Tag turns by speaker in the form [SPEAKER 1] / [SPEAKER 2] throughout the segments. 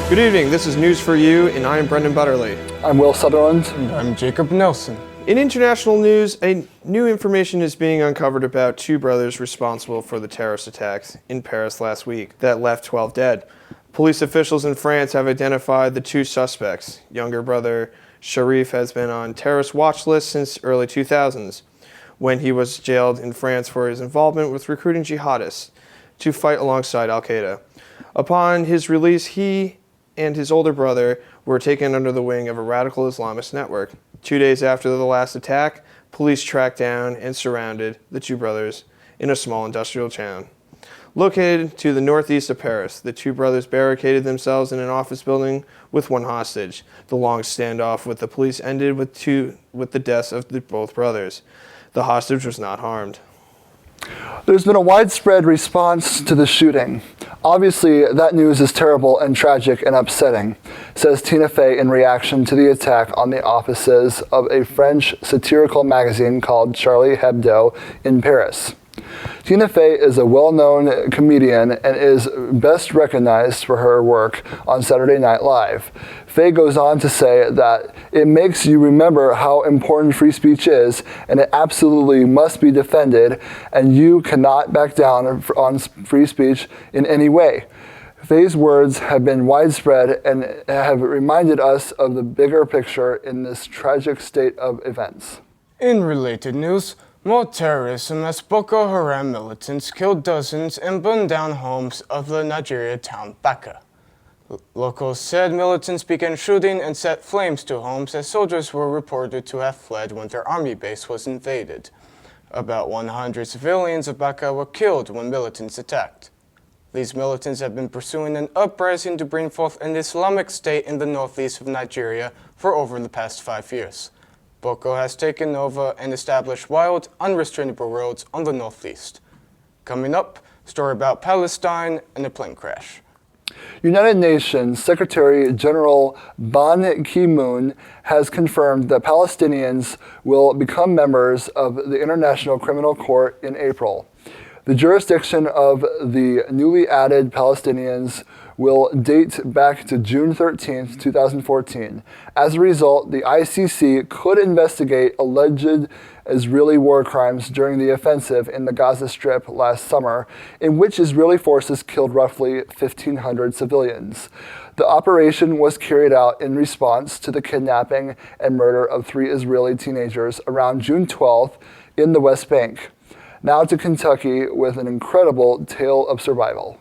[SPEAKER 1] Good evening, this is News for You, and I am Brendan Butterly.
[SPEAKER 2] I'm Will Sutherland.
[SPEAKER 3] And I'm Jacob Nelson.
[SPEAKER 1] In international news, new information is being uncovered about two brothers responsible for the terrorist attacks in Paris last week that left 12 dead. Police officials in France have identified the two suspects. Younger brother Sharif has been on terrorist watch lists since early 2000s, when he was jailed in France for his involvement with recruiting jihadists to fight alongside al-Qaeda. Upon his release, he and his older brother were taken under the wing of a radical Islamist network. 2 days after the last attack, police tracked down and surrounded the two brothers in a small industrial town. Located to the northeast of Paris, the two brothers barricaded themselves in an office building with one hostage. The long standoff with the police ended with the deaths of both brothers. The hostage was not harmed.
[SPEAKER 2] There's been a widespread response to the shooting. Obviously, that news is terrible and tragic and upsetting, says Tina Fey in reaction to the attack on the offices of a French satirical magazine called Charlie Hebdo in Paris. Tina Fey is a well-known comedian and is best recognized for her work on Saturday Night Live. Fey goes on to say that it makes you remember how important free speech is, and it absolutely must be defended, and you cannot back down on free speech in any way. Fey's words have been widespread and have reminded us of the bigger picture in this tragic state of events.
[SPEAKER 3] In related news, more terrorism as Boko Haram militants killed dozens and burned down homes of the Nigeria town Baka. Locals said militants began shooting and set flames to homes as soldiers were reported to have fled when their army base was invaded. About 100 civilians of Baka were killed when militants attacked. These militants have been pursuing an uprising to bring forth an Islamic state in the northeast of Nigeria for over the past 5 years. Boko has taken over and established wild, unrestrainable roads on the northeast. Coming up, story about Palestine and a plane crash.
[SPEAKER 2] United Nations Secretary General Ban Ki-moon has confirmed that Palestinians will become members of the International Criminal Court in April. The jurisdiction of the newly added Palestinians will date back to June 13, 2014. As a result, the ICC could investigate alleged Israeli war crimes during the offensive in the Gaza Strip last summer, in which Israeli forces killed roughly 1,500 civilians. The operation was carried out in response to the kidnapping and murder of 3 Israeli teenagers around June 12th in the West Bank. Now to Kentucky with an incredible tale of survival.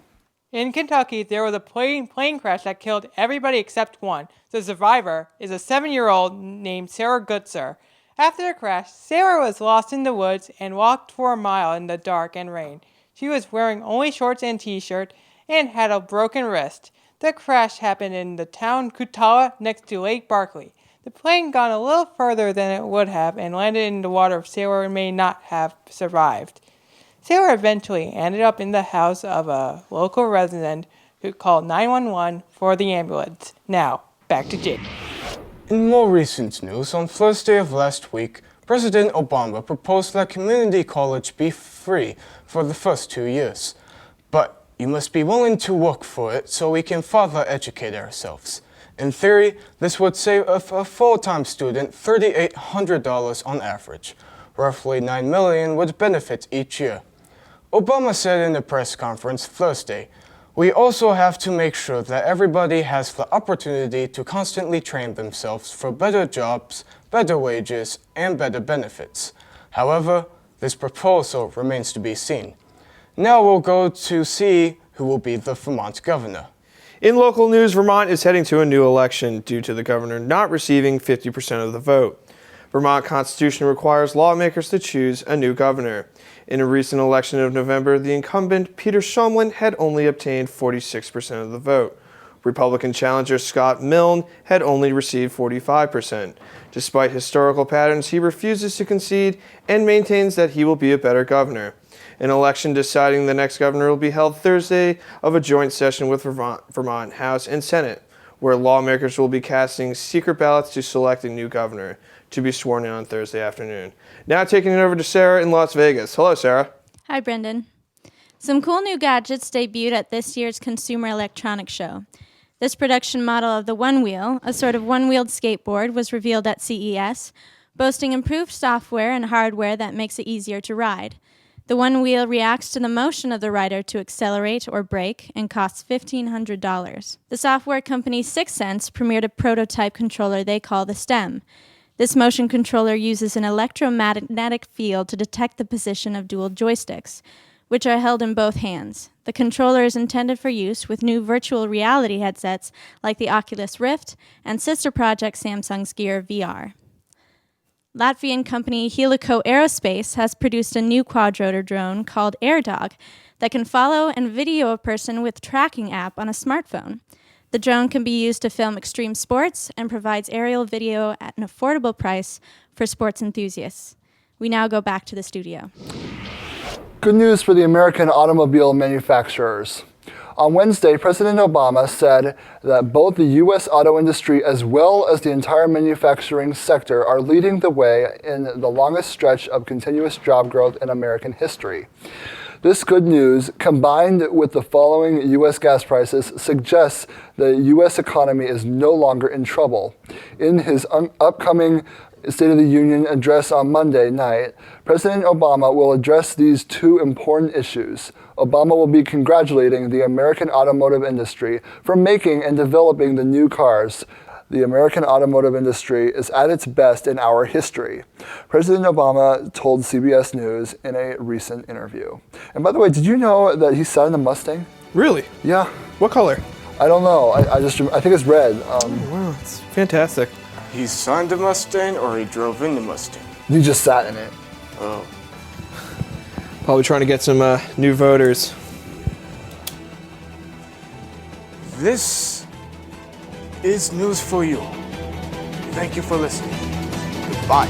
[SPEAKER 4] In Kentucky, there was a plane crash that killed everybody except one. The survivor is a 7-year-old named Sarah Gutzer. After the crash, Sarah was lost in the woods and walked for a mile in the dark and rain. She was wearing only shorts and t-shirt and had a broken wrist. The crash happened in the town Kutala next to Lake Barkley. The plane got a little further than it would have and landed in the water. Sarah may not have survived. Sarah eventually ended up in the house of a local resident who called 911 for the ambulance. Now, back to Jake.
[SPEAKER 3] In more recent news, on Thursday of last week, President Obama proposed that community college be free for the first 2 years. But you must be willing to work for it so we can further educate ourselves. In theory, this would save a full-time student $3,800 on average. Roughly $9 million would benefit each year. Obama said in a press conference Thursday, "We also have to make sure that everybody has the opportunity to constantly train themselves for better jobs, better wages, and better benefits." However, this proposal remains to be seen. Now we'll go to see who will be the Vermont governor.
[SPEAKER 1] In local news, Vermont is heading to a new election due to the governor not receiving 50% of the vote. Vermont Constitution requires lawmakers to choose a new governor. In a recent election of November, the incumbent, Peter Shumlin, had only obtained 46% of the vote. Republican challenger Scott Milne had only received 45%. Despite historical patterns, he refuses to concede and maintains that he will be a better governor. An election deciding the next governor will be held Thursday of a joint session with Vermont House and Senate, where lawmakers will be casting secret ballots to select a new governor to be sworn in on Thursday afternoon. Now taking it over to Sarah in Las Vegas. Hello, Sarah.
[SPEAKER 5] Hi, Brendan. Some cool new gadgets debuted at this year's Consumer Electronics Show. This production model of the One Wheel, a sort of one-wheeled skateboard, was revealed at CES, boasting improved software and hardware that makes it easier to ride. The One Wheel reacts to the motion of the rider to accelerate or brake and costs $1,500. The software company 6 Sense premiered a prototype controller they call the STEM. This motion controller uses an electromagnetic field to detect the position of dual joysticks, which are held in both hands. The controller is intended for use with new virtual reality headsets like the Oculus Rift and sister project Samsung's Gear VR. Latvian company Helico Aerospace has produced a new quadrotor drone called AirDog that can follow and video a person with tracking app on a smartphone. The drone can be used to film extreme sports and provides aerial video at an affordable price for sports enthusiasts. We now go back to the studio.
[SPEAKER 2] Good news for the American automobile manufacturers. On Wednesday, President Obama said that both the U.S. auto industry as well as the entire manufacturing sector are leading the way in the longest stretch of continuous job growth in American history. This good news, combined with the falling U.S. gas prices, suggests the U.S. economy is no longer in trouble. In his upcoming State of the Union address on Monday night, President Obama will address these two important issues. Obama will be congratulating the American automotive industry for making and developing the new cars. The American automotive industry is at its best in our history, President Obama told CBS News in a recent interview. And by the way, did you know that he sat in a Mustang?
[SPEAKER 1] Really?
[SPEAKER 2] Yeah.
[SPEAKER 1] What color?
[SPEAKER 2] I don't know. I think it's red.
[SPEAKER 1] Wow, it's fantastic.
[SPEAKER 3] He signed the Mustang or he drove in the Mustang?
[SPEAKER 2] You just sat in it.
[SPEAKER 3] Oh.
[SPEAKER 1] Probably trying to get some new voters.
[SPEAKER 3] This is news for you. Thank you for listening. Goodbye.